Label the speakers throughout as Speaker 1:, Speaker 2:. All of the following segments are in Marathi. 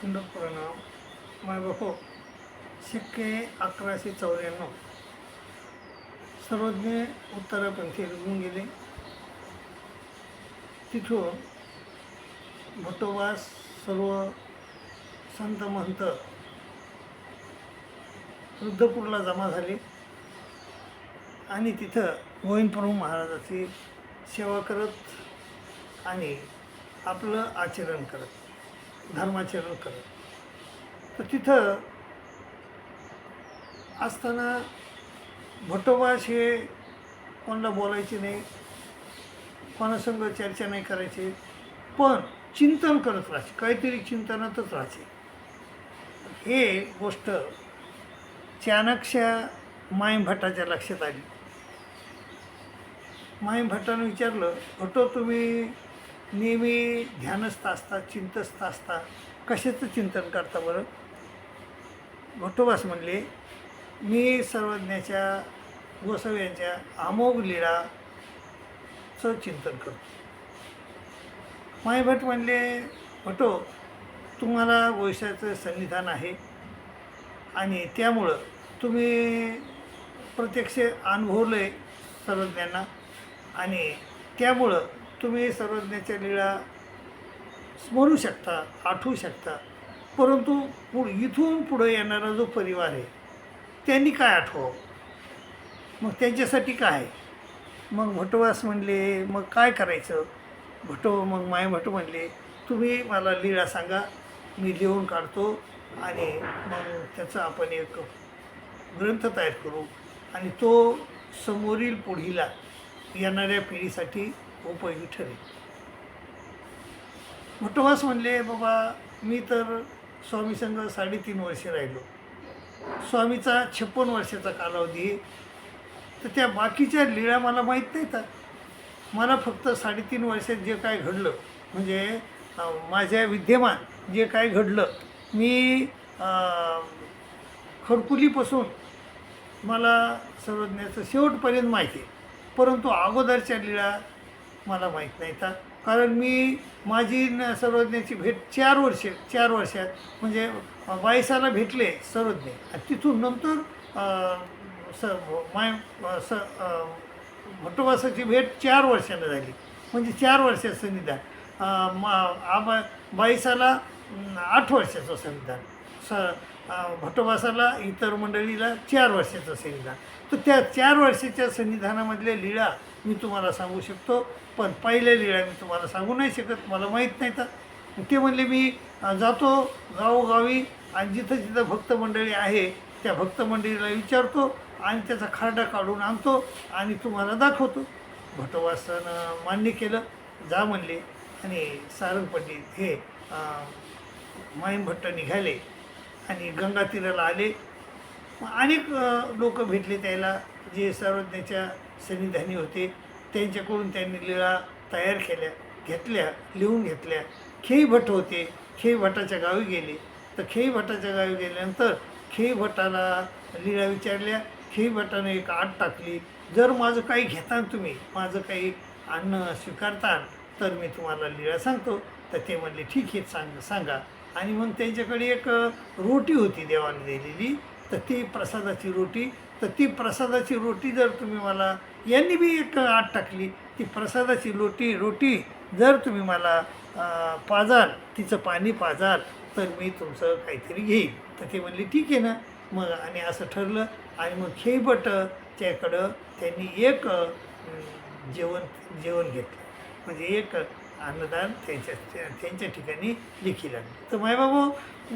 Speaker 1: खंडपुराण मायबापो शक्य 1194 सर्वज्ञ उत्तरापंथी निघून गेले. तिथून भट्टोबास सर्व संत महंत रुद्रपूरला जमा झाले आणि तिथं गोविंदप्रभू महाराजाची सेवा करत आणि आपलं आचरण करत धर्माचरण करत. तर तिथं असताना भट्टोबास हे कोणाला बोलायचे नाही, कोणासंग चर्चा नाही करायची, पण चिंतन करत राहायचे, काहीतरी चिंतनातच राहायचे. हे गोष्ट चाणक्य माईम भट्टाच्या लक्षात आली. माईम भट्टानं विचारलं, भट्टो तुम्ही नेहमी ध्यानस्थ असता, चिंतस्थ असता, कशाचं चिंतन करता बरं? भट्टोबास म्हणले, मी सर्वज्ञाच्या गोसाव्यांच्या अमोघ लीळाचं चिंतन करतो. माईभट म्हणले, भट्टो तुम्हाला गोसाव्याचं सन्निधान आहे आणि त्यामुळं तुम्ही प्रत्यक्ष अनुभवलं आहे सर्वज्ञांना आणि त्यामुळं तुम्ही सर्वज्ञाच्या लीळा स्मरू शकता, आठवू शकता. परंतु इथून पुढं येणारा जो परिवार आहे त्यांनी काय आठवावं, मग त्यांच्यासाठी काय? मग भट्टोबास म्हणले, मग काय करायचं? मग मायभट्ट म्हणले, तुम्ही मला लीळा सांगा, मी लिहून काढतो आणि मग त्याचा आपण एक ग्रंथ तयार करू आणि तो समोरील पुढीला येणाऱ्या पिढीसाठी उपयोगी ठरेल. भट्टोबास म्हणले, बाबा मी तर स्वामी संघ 3.5 वर्षे राहिलो. स्वामीचा 56 वर्षाचा कालावधी आहे. तर त्या बाकीच्या लीळा मला माहीत नाही. तर मला फक्त 3.5 वर्षात जे काय घडलं, म्हणजे माझ्या विद्यमान जे काय घडलं, मी खडकुलीपासून मला सर्वज्ञाचं शेवटपर्यंत माहिती आहे, परंतु अगोदरच्या लीळा मला माहीत नाही. तर कारण मी माझी सर्वज्ञाची भेट 4 वर्षात म्हणजे 22 भेटले सर्वज्ञ आणि तिथून नंतर भट्टोबासाची भेट 4 वर्षानं झाली, म्हणजे 4 वर्षाचं सन्निधान. 22 8 वर्षाचं सन्निधान, भट्टोबासाला इतर मंडळीला 4 वर्षाचं सन्निधान. तर त्या 4 वर्षाच्या सन्निधानामधल्या लीळा मी तुम्हाला सांगू शकतो, पण पहिल्या लीळा मी तुम्हाला सांगू नाही शकत, मला माहीत नाही. तर ते म्हणले, मी जातो गावोगावी आणि जिथं जिथं भक्त मंडळी आहे त्या भक्त मंडळीला विचारतो आणि त्याचा खारडा काढून आणतो आणि तुम्हाला दाखवतो. भट्टोबासानं मान्य केलं, जा म्हणले आणि सारंग पंडित हे माईम भट्ट निघाले आणि गंगा तीराला आले. अनेक लोक भेटले त्याला जे सर्वज्ञाच्या सन्निधानी होते. त्यांच्याकडून त्यांनी लीळा तयार घेतल्या, लिहून घेतल्या. खेई भट्ट होते, खेई भट्टाच्या गावी गेले. तर खेई भट्टाच्या गावी गेल्यानंतर खेई भट्टाला लीळा विचारल्या. खेई भट्टानं एक आट टाकली, जर माझं काही घेता तुम्ही, माझं काही अन्न स्वीकारता तर मी तुम्हाला लीळा सांगतो. तर ते म्हणले, ठीक आहे, सांगा. आणि मग त्यांच्याकडे एक रोटी होती देवाने दिलेली, तर ती प्रसादाची रोटी. तर ती प्रसादाची रोटी जर तुम्ही मला, यांनी बी एक आट टाकली, ती प्रसादाची रोटी जर तुम्ही मला पाजाल, तिचं पाणी पाजाल, तर मी तुमचं काहीतरी घेईन. तर ते म्हणले, ठीक आहे ना. मग आणि असं ठरलं. आणि मग खेई भट्टच्याकडं त्यांनी एक जेवण घेतलं, म्हणजे एक अन्नदान त्यांच्या ठिकाणी लेखी लागले. तर मायबाबू,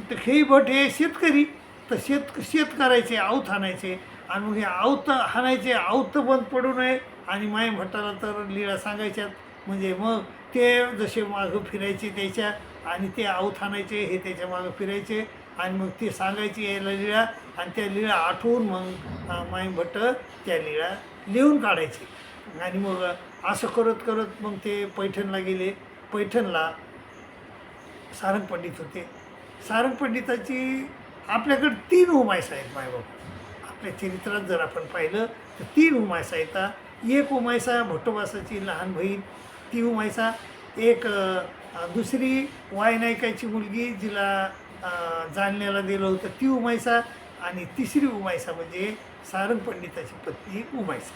Speaker 1: तर खेई भट हे शेतकरी, तर शेत करायचे, आऊत हाणायचे आणि मग हे आऊत हाणायचे, आऊत बंद पडू नये. आणि माई भट्टाला तर लीळा सांगायच्यात, म्हणजे मग ते जसे मागं फिरायचे त्याच्या आणि ते आऊत हाणायचे, हे त्याच्या मागं फिरायचे आणि मग ते सांगायचे यायला लीळा आणि त्या लीळा आठवून मग माई भट्ट त्या लीळा लिहून काढायचे. आणि मग असं करत करत मग ते पैठणला गेले. पैठणला सारंग पंडित होते. सारंग पंडिताची आपल्याकडे 3 उमायसा आहेत मायबाबा. आपल्या चरित्रात जर आपण पाहिलं तर 3 उमायसा येतात. एक उमायसा भट्टोबासाची लहान बहीण, ती उमायसा. एक दुसरी वाय नायकाची मुलगी, जिला जालन्याला दिलं होतं ती उमायसा, आणि तिसरी उमायसा म्हणजे सारंग पंडिताची पत्नी उमायसा.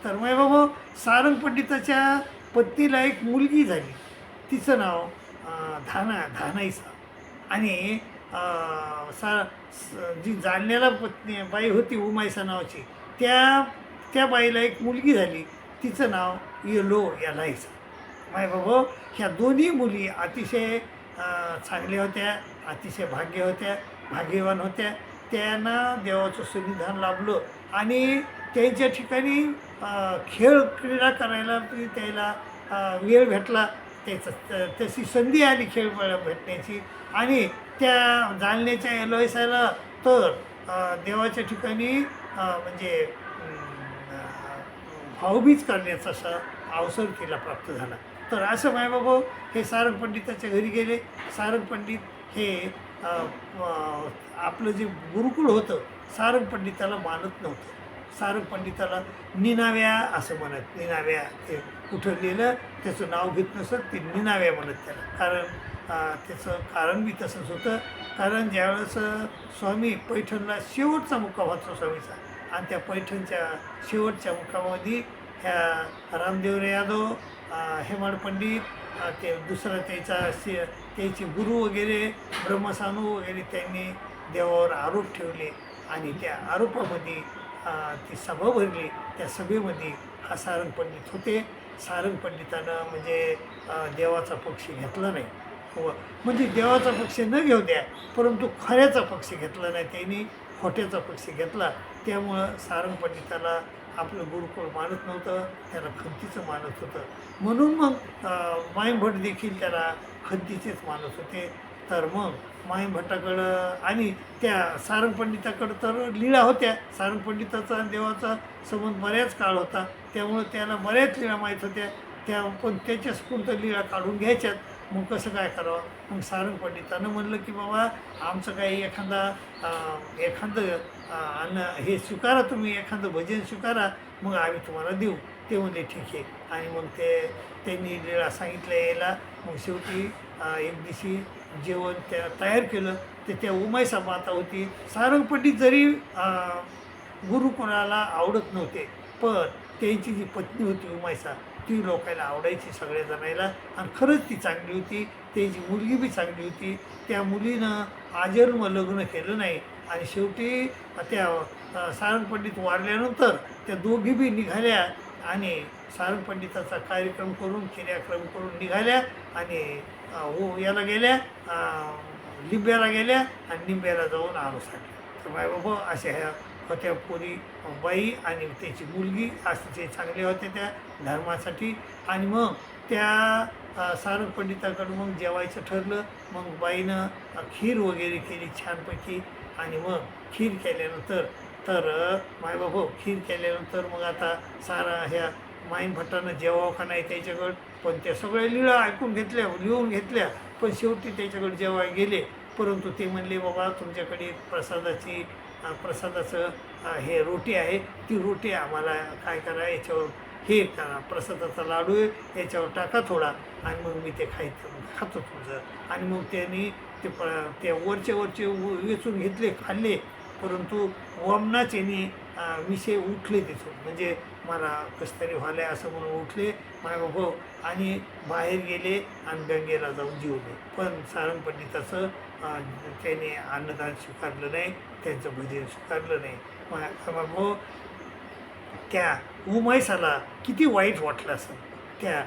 Speaker 1: तर मग बाबा सारंग पंडिताच्या पत्नीला एक मुलगी झाली, तिचं नाव धानाईसा. आणि जी जालन्याला पत्नी बाई होती उमायसा नावाची, त्या त्या बाईला एक मुलगी झाली, तिचं नाव येलो यालायसा. माय बाबा ह्या दोन्ही मुली अतिशय चांगल्या होत्या, अतिशय भाग्यवान होत्या. त्यांना देवाचं सन्निधान लाभलं आणि त्यांच्या ठिकाणी क्रीडा करायला त्याला वेळ भेटला, तशी संधी आली खेळ भेटण्याची. आणि त्या जालन्याच्या एलोयसाला तर देवाच्या ठिकाणी म्हणजे भाऊबीज करण्याचा असा अवसर तिला प्राप्त झाला. तर असं मायबाबा हे सारंग पंडिताच्या घरी गेले. सारंग पंडित हे आपलं जे गुरुकुळ होतं, सारंग पंडिताला मानत नव्हतं. सारंग पंडिताला निनाव्या असं म्हणत, निनाव्या ते उठवलेलं त्याचं नाव घेत नसत, ते निनाव्या म्हणत त्याला. कारण त्याचं कारण बी तसंच होतं. कारण ज्यावेळेस स्वामी पैठणला शेवटचा मुक्काम होता स्वामीचा, आणि त्या पैठणच्या शेवटच्या मुक्कामामध्ये ह्या रामदेवरे यादव, हेमाड पंडित, ते दुसरा त्याचे गुरु वगैरे ब्रह्मसानू वगैरे त्यांनी देवावर आरोप ठेवले, आणि त्या आरोपामध्ये ती सभा भरली. त्या सभेमध्ये हा सारंग पंडित होते. सारंग पंडितानं म्हणजे देवाचा पक्ष घेतला नाही, म्हणजे देवाचा पक्ष न घेऊ द्या, परंतु खऱ्याचा पक्ष घेतला नाही, त्यांनी खोट्याचा पक्ष घेतला. त्यामुळं सारंग पंडिताला आपलं गुरुकुळ मानत नव्हतं, त्याला खंतीचं मानत होतं. म्हणून मग माईभट देखील त्याला खंतीचेच मानत होते. तर मग माईभटाकडं आणि त्या सारंग पंडिताकडं तर लीळा होत्या. सारंग पंडिताचा देवाचा संबंध बऱ्याच काळ होता, त्यामुळं त्याला बऱ्याच लीळा माहीत होत्या. पण त्याच्याच कोणतं लीळा काढून घ्यायच्यात. मग कसं काय करावं? मग सारंग पंडितानं म्हणलं की बाबा आमचं काही एखादं अन्न हे स्वीकारा, तुम्ही एखादं भजन स्वीकारा, मग आम्ही तुम्हाला देऊ. ते म्हणले ठीक आहे. आणि मग त्यांनी लीळा सांगितलं यायला. मग शेवटी एक दिवशी जेवण तयार केलं. ते त्या उमायसा माता होती. सारंग पंडित जरी गुरुकुळाला आवडत नव्हते, पण त्यांची जी पत्नी होती उमायसा, ती लोकांना आवडायची सगळ्या जणांना, आणि खरंच ती चांगली होती. त्याची मुलगी बी चांगली होती. त्या मुलीनं आजन्म लग्न केलं नाही, आणि शेवटी त्या सारंग पंडित वारल्यानंतर त्या दोघी बी निघाल्या, आणि सारंग पंडिताचा कार्यक्रम करून क्रियाक्रम करून निघाल्या, आणि याला गेल्या, लिंब्याला गेल्या, आणि लिंब्याला जाऊन आरोसाठी. तर मायबाबा अशा ह्या होत्या पोरी, बाई आणि त्याची मुलगी असे चांगले होते त्या धर्मासाठी. आणि मग त्या सारंग पंडिताकडून मग जेवायचं ठरलं. मग बाईनं खीर वगैरे केली छानपैकी, आणि मग खीर केल्यानंतर मायबाबा खीर केल्यानंतर मग आता सारा ह्या माईभटानं जेवावं का नाही त्याच्याकडं, पण त्या सगळ्या लीळा ऐकून घेतल्या, लिहून घेतल्या, पण शेवटी त्याच्याकडे जेवाय गेले. परंतु ते म्हणले बाबा तुमच्याकडे प्रसादाचं हे रोटी आहे, ती रोटी आम्हाला काय करा, याच्यावर हे करा, प्रसादाचा लाडू आहे याच्यावर टाका थोडा, आणि मग मी ते खातो तुमचं. आणि मग त्यांनी ते वरचे वेचून घेतले, खाल्ले, परंतु वमनाच यांनी विषय उठले तिथून, म्हणजे मला कसं तरी व्हायला असं म्हणून उठले मायबाबा, आणि बाहेर गेले आणि गंगेला जाऊन जिवले. पण सारंग पंडिताचं त्याने अन्नदान स्वीकारलं नाही, त्यांचं भजन स्वीकारलं नाही. मायबाबा त्या उमायसाला किती वाईट वाटलं असेल, त्या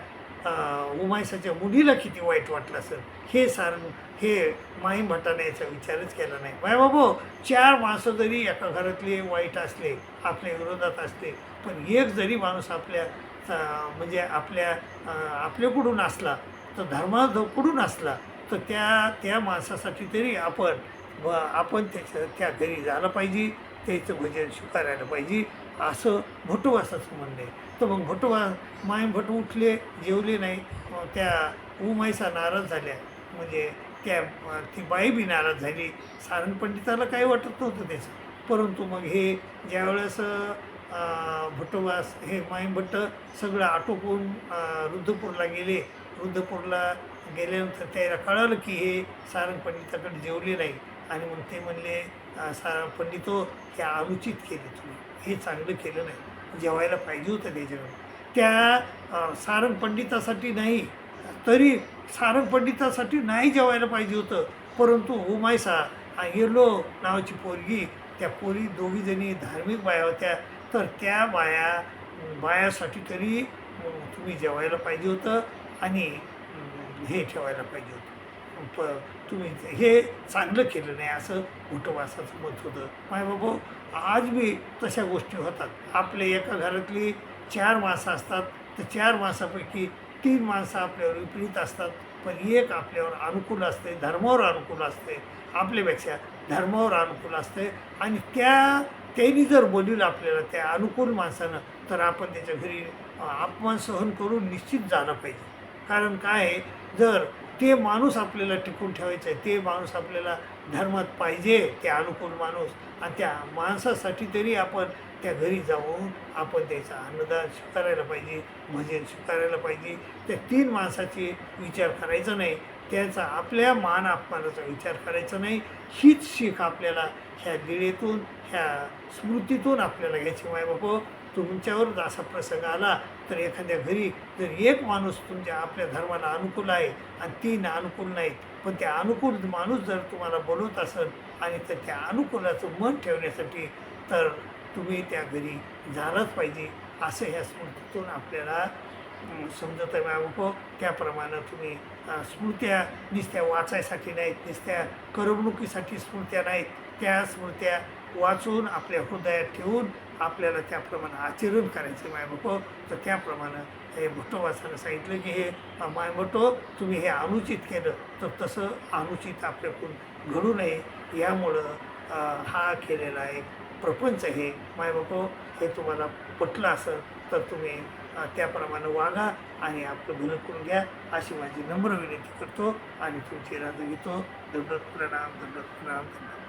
Speaker 1: उमायसाच्या मुलीला किती वाईट वाटलं असेल, हे माईभटाने याचा विचारच केला नाही. मायबाबा 4 माणसं जरी एका घरातले वाईट असले, आपल्या विरोधात असले, पण एक जरी माणूस म्हणजे आपल्याकडून असला, तर धर्माकडून असला, तर त्या माणसासाठी तरी आपण त्या घरी झालं पाहिजे, त्याचं भजन स्वीकारायला पाहिजे, असं भटुवासाचं म्हणणं आहे. तर मग माईभट उठले, जेवले नाही. त्या उमायसा नाराज झाल्या, म्हणजे ती बाई बी नाराज झाली. सारंग पंडिताला काही वाटत नव्हतं त्याचं. परंतु मग हे ज्यावेळेस भटुवास हे माईभट सगळं आटोपून रुद्रपूरला गेले, रुद्रपूरला गेल्यानंतर त्याला कळालं की हे सारंग पंडिताकडे जेवले नाही आणि मग ते म्हणले सारंग पंडितो हे अनुचित केले तुम्ही, हे चांगलं केलं नाही, जेवायला पाहिजे होतं त्याच्यावर. त्या सारंग पंडितासाठी नाही, तरी सारंग पंडितासाठी नाही जेवायला पाहिजे होतं, परंतु उमायसा येलो नावाची पोरगी, त्या पोरी दोघीजणी धार्मिक बाया होत्या, तर त्या बायासाठी तरी तुम्ही जेवायला पाहिजे होतं आणि हे ठेवायला पाहिजे होतं, तुम्ही हे चांगलं केलं नाही, असं भुटोबासाचं मत होतं. माय बाबा आज बी तशा गोष्टी होतात. आपल्या एका घरातली 4 माणसं असतात, तर 4 माणसापैकी 3 माणसं आपल्यावर विपरीत असतात, पण एक आपल्यावर अनुकूल असते, धर्मावर अनुकूल असते, आपल्यापेक्षा धर्मावर अनुकूल असते. आणि त्यांनी जर बोललं आपल्याला त्या अनुकूल माणसानं, तर आपण त्याच्या घरी अपमान सहन करून निश्चित झालं पाहिजे. कारण काय आहे, जर ते माणूस आपल्याला टिकून ठेवायचं आहे, ते माणूस आपल्याला धर्मात पाहिजे, ते अनुकूल माणूस, आणि त्या माणसासाठी तरी आपण त्या घरी जाऊन आपण त्याचा अन्नदान स्वीकारायला पाहिजे, भजन स्वीकारायला पाहिजे. त्या 3 माणसाची विचार करायचा नाही, त्यांचा आपल्या मान अपमानाचा विचार करायचा नाही. हीच शीख आपल्याला ह्या लीळेतून, ह्या स्मृतीतून आपल्याला घ्यायची. मायबापो, तुमच्यावर असा प्रसंग आला तर एखाद्या घरी जर एक माणूस तुमच्या आपल्या धर्माला अनुकूल आहे आणि 3 अनुकूल नाहीत, पण त्या अनुकूल माणूस जर तुम्हाला बोलवत असेल आणि तर त्या अनुकूलाचं मन ठेवण्यासाठी तर तुम्ही त्या घरी झालंच पाहिजे, असं ह्या स्मृतीतून आपल्याला समजत आहे. बाबा त्याप्रमाणे तुम्ही स्मृत्या नुसत्या वाचायसाठी नाहीत, नुसत्या करमणुकीसाठी स्मृत्या नाहीत, त्या स्मृत्या वाचून आपल्या हृदयात ठेवून आपल्याला त्याप्रमाणे आचरण करायचं मायबापो. तर त्याप्रमाणे हे भुटोबासानं सांगितलं की हे मायबटो तुम्ही हे अनुचित केलं, तर तसं अनुचित आपल्याकडून घडू नये, यामुळं हा केलेला एक प्रपंच हे मायबापो हे तुम्हाला पटलं असेल तर तुम्ही त्याप्रमाणे वागा आणि आपलं भलं करून घ्या, अशी माझी नम्र विनंती करतो आणि तुमची राजा घेतो. दंडवत प्रणाम, दंडवत प्रणाम, दंडवत.